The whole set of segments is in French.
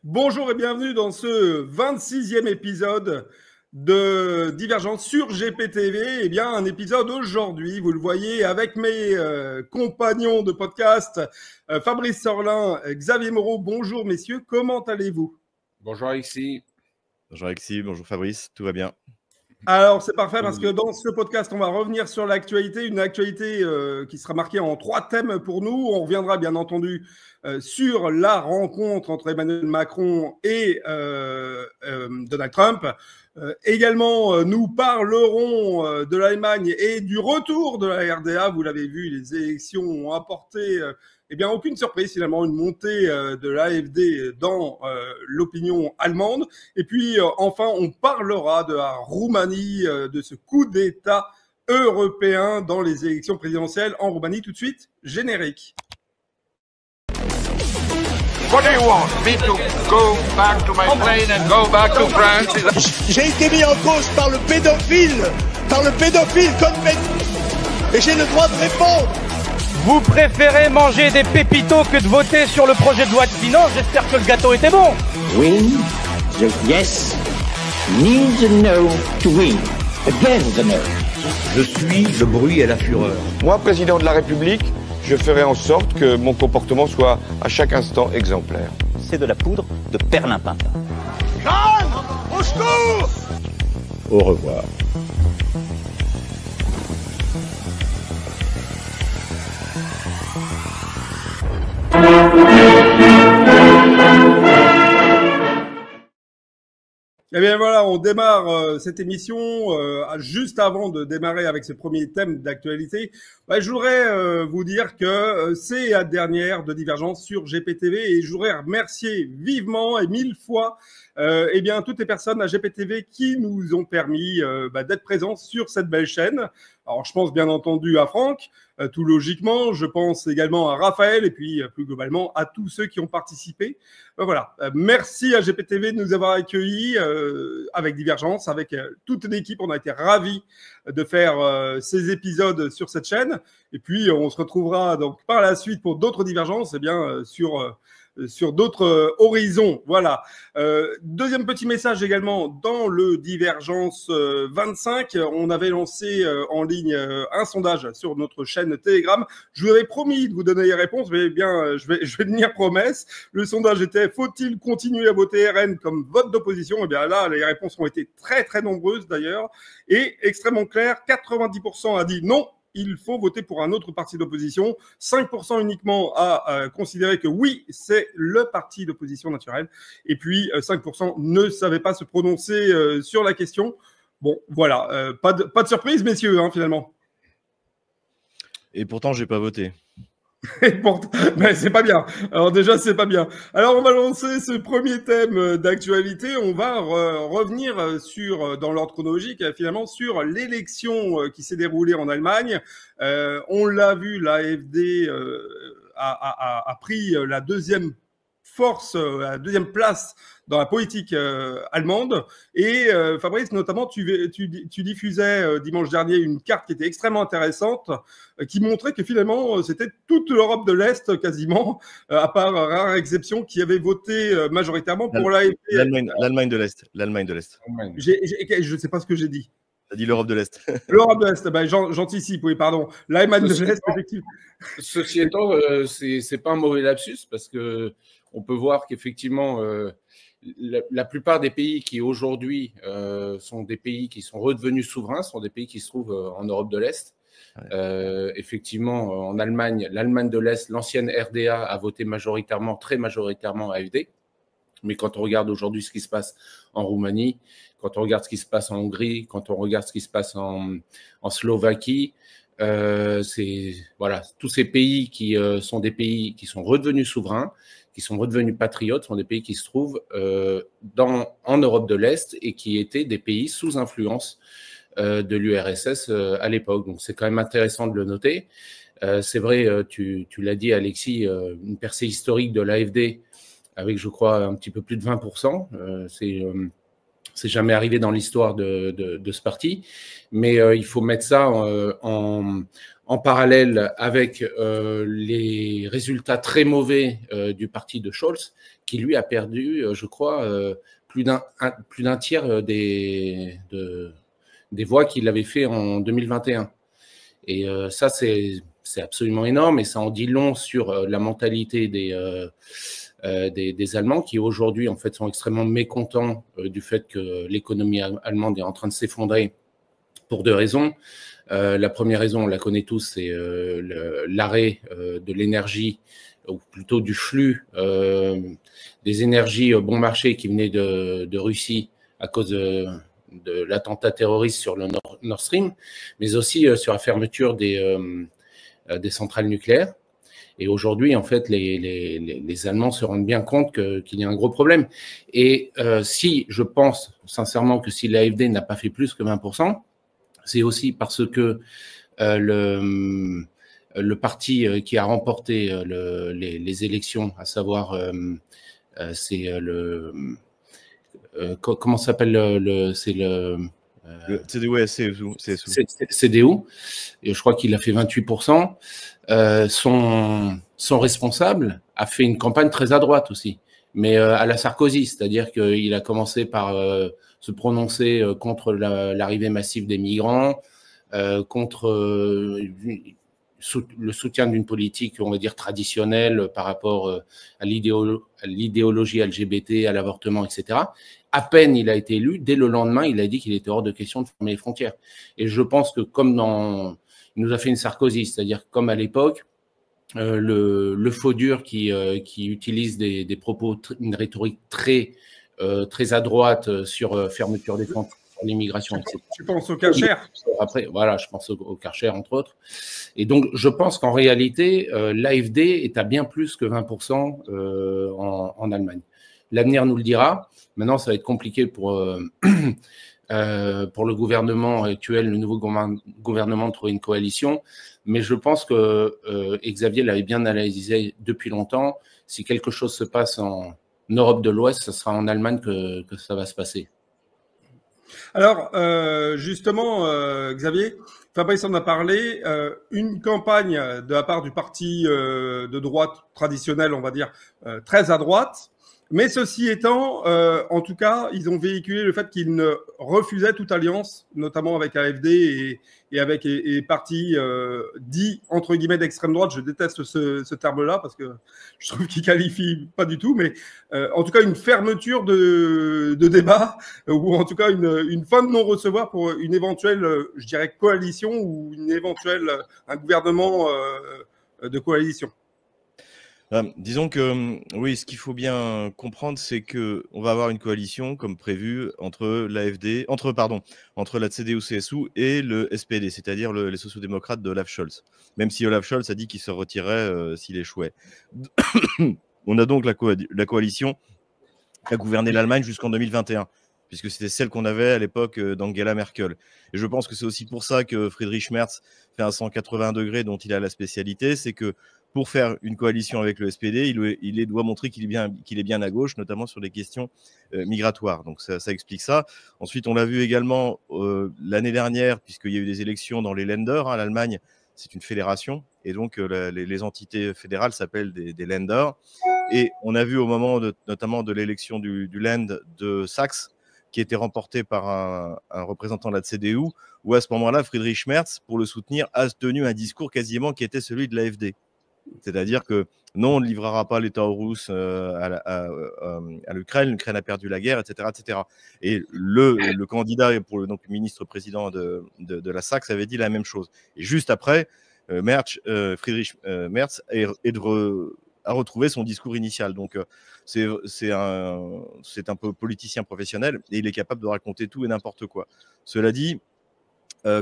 Bonjour et bienvenue dans ce 26e épisode de Divergence sur GPTV. Eh bien, un épisode aujourd'hui, vous le voyez, avec mes compagnons de podcast, Fabrice Sorlin, Xavier Moreau. Bonjour messieurs, comment allez-vous? Bonjour Alexis. Bonjour Alexis, bonjour Fabrice, tout va bien? Alors, c'est parfait parce que dans ce podcast, on va revenir sur l'actualité, une actualité qui sera marquée en 3 thèmes pour nous. On reviendra bien entendu sur la rencontre entre Emmanuel Macron et Donald Trump. Également, nous parlerons de l'Allemagne et du retour de la RDA. Vous l'avez vu, les élections ont apporté aucune surprise finalement, une montée de l'AfD dans l'opinion allemande. Et puis enfin, on parlera de la Roumanie, de ce coup d'État européen dans les élections présidentielles en Roumanie. Tout de suite, générique. What do you want? Me to go back to my plane and go back to France? J'ai été mis en cause par le pédophile Cohn-Bendit, et j'ai le droit de répondre. Vous préférez manger des pépitos que de voter sur le projet de loi de finances? J'espère que le gâteau était bon. Win, the yes, need the no to win, again the no. Je suis le bruit et la fureur. Moi, président de la République, je ferai en sorte que mon comportement soit à chaque instant exemplaire. C'est de la poudre de perlimpinpin. Jeanne, au secours! Au revoir. Eh bien voilà, on démarre cette émission juste avant de démarrer avec ce premier thème d'actualité. Je voudrais vous dire que c'est la dernière de Divergence sur GPTV et je voudrais remercier vivement et 1000 fois toutes les personnes à GPTV qui nous ont permis d'être présents sur cette belle chaîne. Alors je pense bien entendu à Franck, tout logiquement, je pense également à Raphaël et puis plus globalement à tous ceux qui ont participé. Voilà, merci à GPTV de nous avoir accueillis avec Divergence, avec toute l'équipe. On a été ravis de faire ces épisodes sur cette chaîne. Et puis, on se retrouvera donc par la suite pour d'autres Divergences sur d'autres horizons. Voilà. Deuxième petit message également, dans le Divergence 25, on avait lancé en ligne un sondage sur notre chaîne Telegram. Je vous avais promis de vous donner les réponses, mais bien, je vais tenir promesse. Le sondage était: faut-il continuer à voter RN comme vote d'opposition? Et bien là, les réponses ont été très très nombreuses d'ailleurs et extrêmement claires. 90% a dit non, il faut voter pour un autre parti d'opposition. 5% uniquement a considéré que oui, c'est le parti d'opposition naturelle. Et puis 5% ne savaient pas se prononcer sur la question. Bon, voilà, pas de surprise, messieurs, finalement. Et pourtant, j'ai pas voté. Mais c'est pas bien. Alors déjà, c'est pas bien. Alors, on va lancer ce premier thème d'actualité. On va revenir dans l'ordre chronologique, finalement, sur l'élection qui s'est déroulée en Allemagne. On l'a vu, l'AfD a pris la deuxième force, la deuxième place dans la politique allemande. Et Fabrice, notamment, tu diffusais dimanche dernier une carte qui était extrêmement intéressante, qui montrait que finalement, c'était toute l'Europe de l'Est, quasiment, à part rare exception, qui avait voté majoritairement pour l'AfD. L'Allemagne de l'Est. L'Allemagne de l'Est. Je ne sais pas ce que j'ai dit. Tu as dit l'Europe de l'Est. L'Europe de l'Est, j'anticipe, oui, pardon. L'Allemagne de l'Est, effectivement. Ceci étant, c'est pas un mauvais lapsus parce que on peut voir qu'effectivement, la plupart des pays qui aujourd'hui sont des pays qui sont redevenus souverains, sont des pays qui se trouvent en Europe de l'Est. Ouais. Effectivement, en Allemagne, l'Allemagne de l'Est, l'ancienne RDA a voté majoritairement, très majoritairement AfD. Mais quand on regarde aujourd'hui ce qui se passe en Roumanie, quand on regarde ce qui se passe en Hongrie, quand on regarde ce qui se passe en Slovaquie, voilà, tous ces pays qui sont des pays qui sont redevenus souverains, qui sont redevenus patriotes, sont des pays qui se trouvent en Europe de l'Est et qui étaient des pays sous influence de l'URSS à l'époque. Donc c'est quand même intéressant de le noter. C'est vrai, tu l'as dit Alexis, une percée historique de l'AfD avec, je crois, un petit peu plus de 20%. C'est jamais arrivé dans l'histoire de ce parti. Mais il faut mettre ça en en parallèle avec les résultats très mauvais du parti de Scholz, qui lui a perdu, je crois, plus d'un tiers des voix qu'il avait fait en 2021. Et ça, c'est absolument énorme et ça en dit long sur la mentalité des Allemands qui aujourd'hui en fait sont extrêmement mécontents du fait que l'économie allemande est en train de s'effondrer pour deux raisons. La première raison, on la connaît tous, c'est l'arrêt de l'énergie, ou plutôt du flux des énergies bon marché qui venaient de Russie à cause de l'attentat terroriste sur le Nord Stream, mais aussi sur la fermeture des centrales nucléaires. Et aujourd'hui, en fait, les Allemands se rendent bien compte qu'il y a un gros problème. Et si je pense sincèrement que si l'AfD n'a pas fait plus que 20%, c'est aussi parce que le parti qui a remporté les élections, à savoir, c'est comment s'appelle c'est le CDU, CDU, et je crois qu'il a fait 28%. Son responsable a fait une campagne très à droite aussi, mais à la Sarkozy, c'est-à-dire qu'il a commencé par se prononcer contre l'arrivée massive des migrants, contre le soutien d'une politique, on va dire, traditionnelle par rapport à l'idéologie LGBT, à l'avortement, etc. À peine il a été élu, dès le lendemain, il a dit qu'il était hors de question de fermer les frontières. Et je pense que comme il nous a fait une Sarkozy, c'est-à-dire comme à l'époque, le faux dur qui utilise des propos, une rhétorique très à droite sur fermeture des frontières, sur l'immigration, etc. Tu penses au Karcher? Après, voilà, je pense au Karcher, entre autres. Et donc, je pense qu'en réalité, l'AfD est à bien plus que 20% en Allemagne. L'avenir nous le dira. Maintenant, ça va être compliqué pour le gouvernement actuel, le nouveau gouvernement, de trouver une coalition. Mais je pense que Xavier l'avait bien analysé depuis longtemps. Si quelque chose se passe en Europe de l'Ouest, ce sera en Allemagne que ça va se passer. Alors, justement, Xavier, Fabrice en a parlé, une campagne de la part du parti de droite traditionnel, on va dire, très à droite. Mais ceci étant, en tout cas, ils ont véhiculé le fait qu'ils ne refusaient toute alliance, notamment avec l'AfD et avec les partis dits, entre guillemets, d'extrême droite. Je déteste ce terme-là parce que je trouve qu'il qualifie pas du tout. Mais en tout cas, une fermeture de débat ou en tout cas une fin de non-recevoir pour une éventuelle, je dirais, coalition ou un gouvernement de coalition. Disons que oui, ce qu'il faut bien comprendre, c'est que on va avoir une coalition comme prévu entre l'AfD, entre la CDU-CSU et le SPD, c'est-à-dire les sociodémocrates de Olaf Scholz. Même si Olaf Scholz a dit qu'il se retirait s'il échouait. On a donc la coalition qui a gouverné l'Allemagne jusqu'en 2021, puisque c'était celle qu'on avait à l'époque d'Angela Merkel. Et je pense que c'est aussi pour ça que Friedrich Merz fait un 180 degrés dont il a la spécialité, c'est que pour faire une coalition avec le SPD, il doit montrer qu'il est bien à gauche, notamment sur les questions migratoires. Donc ça explique ça. Ensuite, on l'a vu également l'année dernière, puisqu'il y a eu des élections dans les Länder. L'Allemagne, c'est une fédération, et donc les entités fédérales s'appellent des Länder. Et on a vu au moment notamment de l'élection du Land de Saxe, qui était remporté par un représentant de la CDU, où à ce moment-là, Friedrich Merz, pour le soutenir, a tenu un discours quasiment qui était celui de l'AfD. C'est-à-dire que non, on ne livrera pas l'État russe à l'Ukraine, l'Ukraine a perdu la guerre, etc. etc. Et le candidat pour le ministre-président de la Saxe avait dit la même chose. Et juste après, Friedrich Merz a retrouvé son discours initial. Donc c'est un peu politicien professionnel et il est capable de raconter tout et n'importe quoi. Cela dit,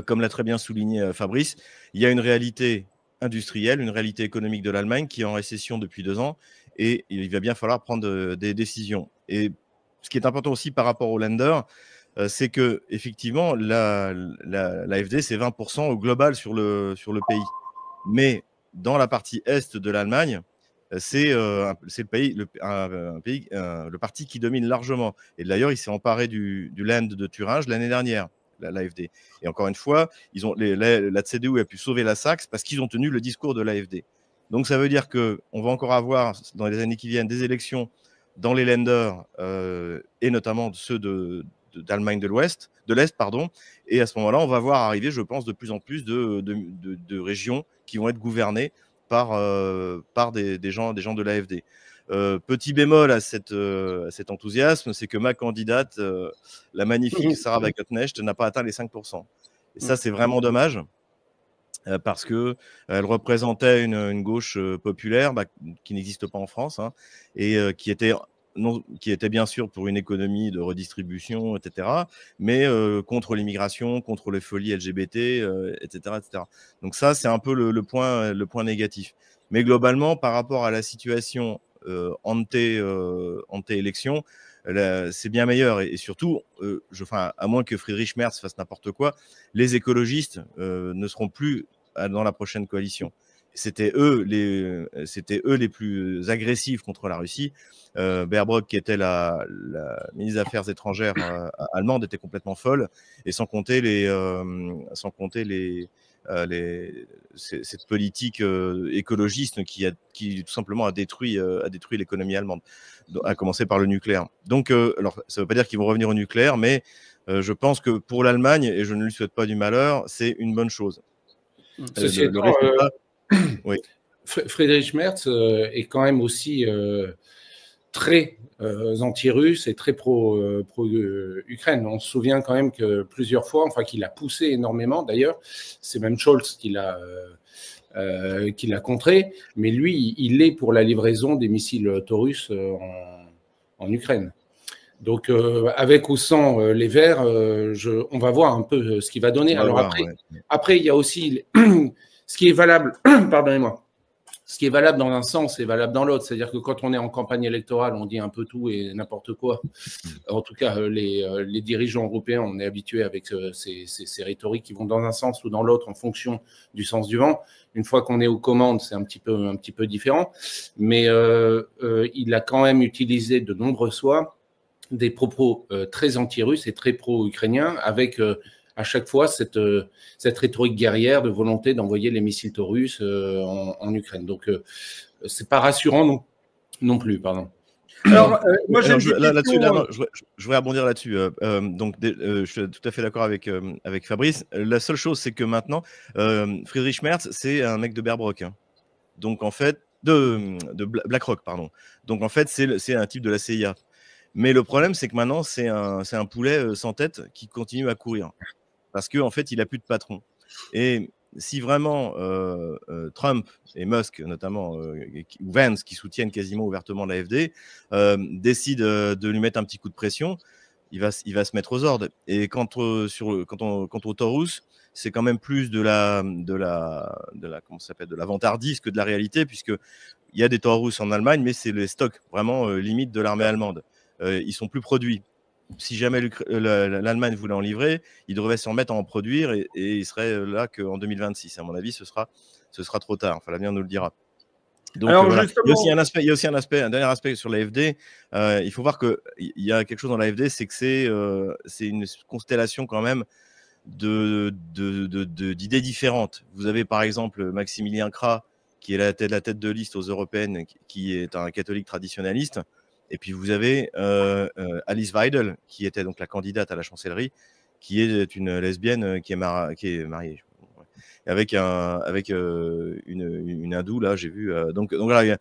comme l'a très bien souligné Fabrice, il y a une réalité industrielle, une réalité économique de l'Allemagne qui est en récession depuis 2 ans et il va bien falloir prendre des décisions. Et ce qui est important aussi par rapport aux Länder, c'est que effectivement l'AfD c'est 20% au global sur le pays. Mais dans la partie est de l'Allemagne, c'est le parti qui domine largement. Et d'ailleurs, il s'est emparé du Land de Thuringe l'année dernière. l'AfD. Et encore une fois, la CDU a pu sauver la Saxe parce qu'ils ont tenu le discours de l'AfD. Donc ça veut dire qu'on va encore avoir dans les années qui viennent des élections dans les Länder et notamment ceux d'Allemagne de l'Est, pardon. Et à ce moment-là, on va voir arriver, je pense, de plus en plus de régions qui vont être gouvernées par des gens de l'AfD. Petit bémol à cet enthousiasme, c'est que ma candidate, la magnifique Sarah Wagenknecht, n'a pas atteint les 5%. Et ça, c'est vraiment dommage. Parce qu'elle représentait une gauche populaire qui n'existe pas en France, hein, et qui était bien sûr pour une économie de redistribution, etc., mais contre l'immigration, contre les folies LGBT, etc., etc. Donc ça, c'est un peu le point négatif. Mais globalement, par rapport à la situation ante-élection, c'est bien meilleur. Et surtout, à moins que Friedrich Merz fasse n'importe quoi, les écologistes ne seront plus dans la prochaine coalition. C'était eux les plus agressifs contre la Russie. Baerbock, qui était la ministre des Affaires étrangères allemande, était complètement folle, et sans compter cette politique écologiste qui tout simplement a détruit l'économie allemande, à commencer par le nucléaire. Donc, alors, ça ne veut pas dire qu'ils vont revenir au nucléaire, mais je pense que pour l'Allemagne, et je ne lui souhaite pas du malheur, c'est une bonne chose. Ceci étant, oui. Friedrich Merz est quand même aussi très anti-russe et très pro-Ukraine. On se souvient quand même que plusieurs fois, qu'il a poussé énormément. D'ailleurs, c'est même Scholz qui l'a contré. Mais lui, il est pour la livraison des missiles Taurus en Ukraine. Donc, avec ou sans les Verts, on va voir un peu ce qu'il va donner. Alors après, il y a aussi ce qui est valable, pardonnez-moi, ce qui est valable dans un sens est valable dans l'autre. C'est-à-dire que quand on est en campagne électorale, on dit un peu tout et n'importe quoi. En tout cas, les dirigeants européens, on est habitués avec ces rhétoriques qui vont dans un sens ou dans l'autre en fonction du sens du vent. Une fois qu'on est aux commandes, c'est un petit peu différent. Mais il a quand même utilisé de nombreuses fois des propos très anti-russes et très pro-ukrainiens, avec à chaque fois cette rhétorique guerrière de volonté d'envoyer les missiles Taurus en Ukraine. Donc, c'est pas rassurant non plus, pardon. Alors, moi, je voudrais rebondir là-dessus. Je suis tout à fait d'accord avec Fabrice. La seule chose, c'est que maintenant, Friedrich Merz, c'est un mec de BlackRock. Hein. Donc, en fait, de BlackRock, pardon. Donc, en fait, c'est un type de la CIA. Mais le problème, c'est que maintenant, c'est un poulet sans tête qui continue à courir. Parce qu'en fait, il n'a plus de patron. Et si vraiment Trump et Musk, notamment, ou Vance, qui soutiennent quasiment ouvertement l'AfD, décident de lui mettre un petit coup de pression, il va se mettre aux ordres. Et quant au Taurus, c'est quand même plus de la vantardise que de la réalité, puisqu'il y a des Taurus en Allemagne, mais c'est les stocks vraiment limite de l'armée allemande. Ils sont plus produits. Si jamais l'Allemagne voulait en livrer, il devrait s'en mettre à en produire et il serait là qu'en 2026. À mon avis, ce sera trop tard. Enfin, l'avenir nous le dira. Donc, voilà. Il y a aussi un dernier aspect sur l'AfD. Il faut voir qu'il y a quelque chose dans l'AfD, c'est que c'est une constellation quand même d'idées différentes. Vous avez par exemple Maximilien Krah, qui est la tête de liste aux européennes, qui est un catholique traditionnaliste. Et puis vous avez Alice Weidel, qui était donc la candidate à la chancellerie, qui est une lesbienne qui est mariée avec une hindoue, là j'ai vu. Donc voilà,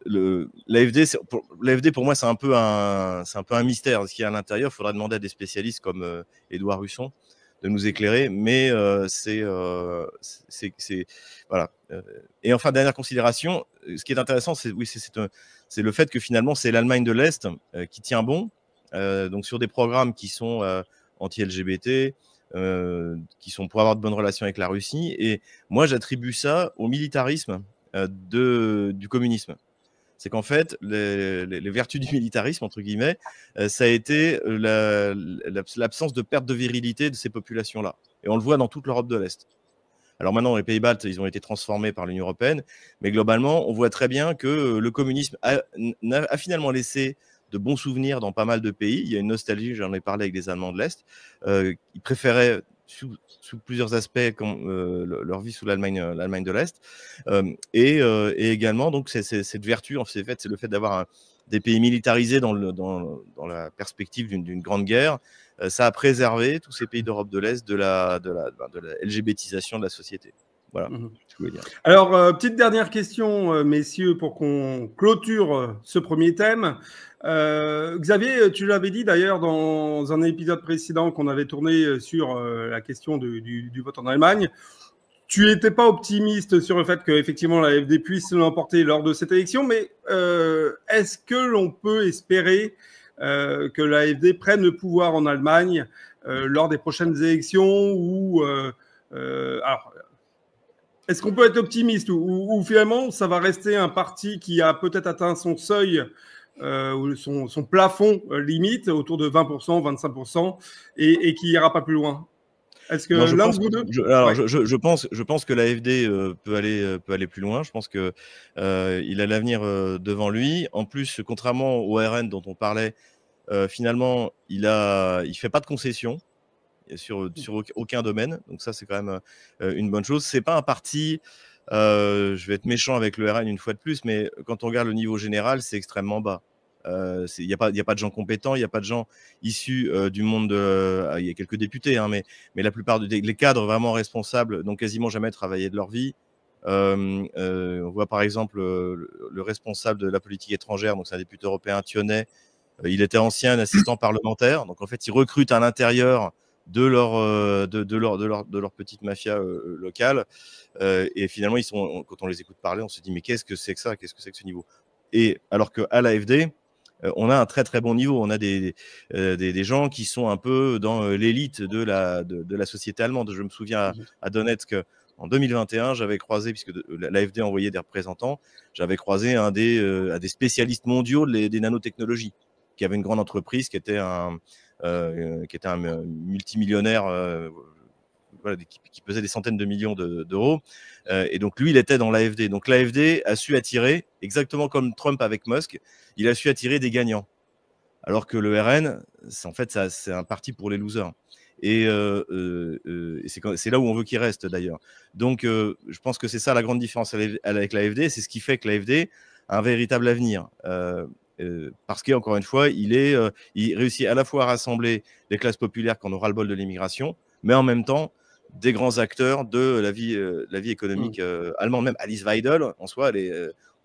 l'AfD pour moi c'est un peu un mystère. Ce qu'il y a à l'intérieur, il faudra demander à des spécialistes comme Édouard Husson de nous éclairer, mais c'est voilà. Et enfin, dernière considération, ce qui est intéressant, c'est le fait que finalement c'est l'Allemagne de l'Est qui tient bon, donc sur des programmes qui sont anti-LGBT, qui sont pour avoir de bonnes relations avec la Russie. Et moi, j'attribue ça au militarisme du communisme. C'est qu'en fait, les vertus du militarisme, entre guillemets, ça a été l'absence de perte de virilité de ces populations-là. Et on le voit dans toute l'Europe de l'Est. Alors maintenant, les pays baltes, ils ont été transformés par l'Union européenne, mais globalement, on voit très bien que le communisme a finalement laissé, on va dire, une espèce de bons souvenirs dans pas mal de pays. Il y a une nostalgie, j'en ai parlé avec des Allemands de l'Est. Ils préféraient, sous plusieurs aspects, leur vie sous l'Allemagne de l'Est. Et également, donc, cette vertu, en fait, c'est le fait d'avoir des pays militarisés dans la perspective d'une grande guerre. Ça a préservé tous ces pays d'Europe de l'Est de la LGBTisation de la société. Voilà ce que je voulais dire. Alors, petite dernière question, messieurs, pour qu'on clôture ce premier thème. Xavier, tu l'avais dit d'ailleurs dans un épisode précédent qu'on avait tourné sur la question du vote en Allemagne. Tu n'étais pas optimiste sur le fait qu'effectivement l'AfD puisse l'emporter lors de cette élection, mais est-ce que l'on peut espérer que l'AfD prenne le pouvoir en Allemagne lors des prochaines élections ou alors, est-ce qu'on peut être optimiste ou finalement ça va rester un parti qui a peut-être atteint son seuil ou son plafond limite autour de 20%, 25% et qui ira pas plus loin? Est-ce que l'un de vous deux... Je pense que l'AfD peut aller plus loin. Je pense que il a l'avenir devant lui. En plus, contrairement au RN dont on parlait, finalement, il fait pas de concessions sur aucun domaine. Donc ça, c'est quand même une bonne chose. C'est pas un parti. Je vais être méchant avec le RN une fois de plus, mais quand on regarde le niveau général, c'est extrêmement bas. Il n'y a pas de gens compétents, il n'y a pas de gens issus du monde il y a quelques députés, hein, mais la plupart des cadres vraiment responsables n'ont quasiment jamais travaillé de leur vie. On voit par exemple le responsable de la politique étrangère, donc c'est un député européen, Thionnet. Il était ancien assistant parlementaire, donc en fait ils recrutent à l'intérieur de leur petite mafia locale, et finalement quand on les écoute parler, on se dit mais qu'est-ce que c'est que ça, qu'est-ce que c'est que ce niveau? Et alors qu'à l'AfD, on a un très très bon niveau. On a des gens qui sont un peu dans l'élite de la société allemande. Je me souviens à Donetsk, en 2021, j'avais croisé, puisque l'AfD envoyait des représentants, j'avais croisé un des spécialistes mondiaux des nanotechnologies, qui avait une grande entreprise, qui était un multimillionnaire, voilà, qui pesait des centaines de millions d'euros. Et donc, lui, il était dans l'AfD. Donc, l'AfD a su attirer, exactement comme Trump avec Musk, il a su attirer des gagnants. Alors que le RN, en fait, c'est un parti pour les losers. Et c'est là où on veut qu'il reste, d'ailleurs. Donc, je pense que c'est ça la grande différence avec l'AfD. C'est ce qui fait que l'AfD a un véritable avenir. Parce qu'encore une fois, il réussit à la fois à rassembler les classes populaires qui en aura le bol de l'immigration, mais en même temps, des grands acteurs de la vie économique allemande. Même Alice Weidel, en soi,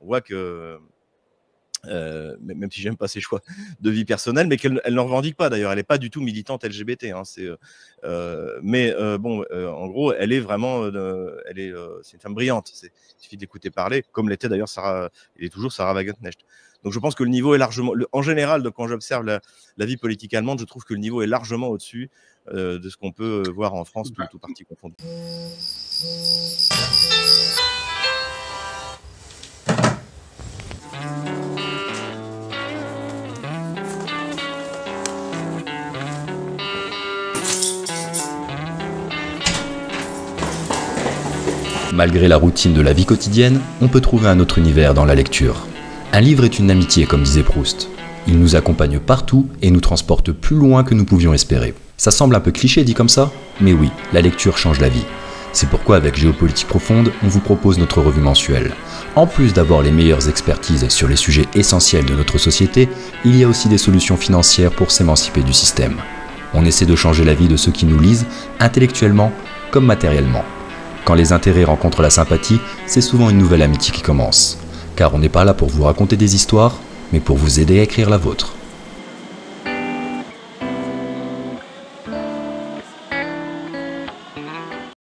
on voit que, même si j'aime pas ses choix de vie personnelle, mais qu'elle ne revendique pas d'ailleurs, elle n'est pas du tout militante LGBT. Hein, en gros, elle est vraiment, c'est une femme brillante. Il suffit de l'écouter parler, comme l'était d'ailleurs il est toujours Sarah Wagenknecht. Donc je pense que le niveau est largement, en général, quand j'observe la vie politique allemande, je trouve que le niveau est largement au-dessus de ce qu'on peut voir en France, tout parti confondu. Malgré la routine de la vie quotidienne, on peut trouver un autre univers dans la lecture. Un livre est une amitié, comme disait Proust. Il nous accompagne partout et nous transporte plus loin que nous pouvions espérer. Ça semble un peu cliché dit comme ça, mais oui, la lecture change la vie. C'est pourquoi avec Géopolitique Profonde, on vous propose notre revue mensuelle. En plus d'avoir les meilleures expertises sur les sujets essentiels de notre société, il y a aussi des solutions financières pour s'émanciper du système. On essaie de changer la vie de ceux qui nous lisent, intellectuellement comme matériellement. Quand les intérêts rencontrent la sympathie, c'est souvent une nouvelle amitié qui commence. Car on n'est pas là pour vous raconter des histoires, mais pour vous aider à écrire la vôtre.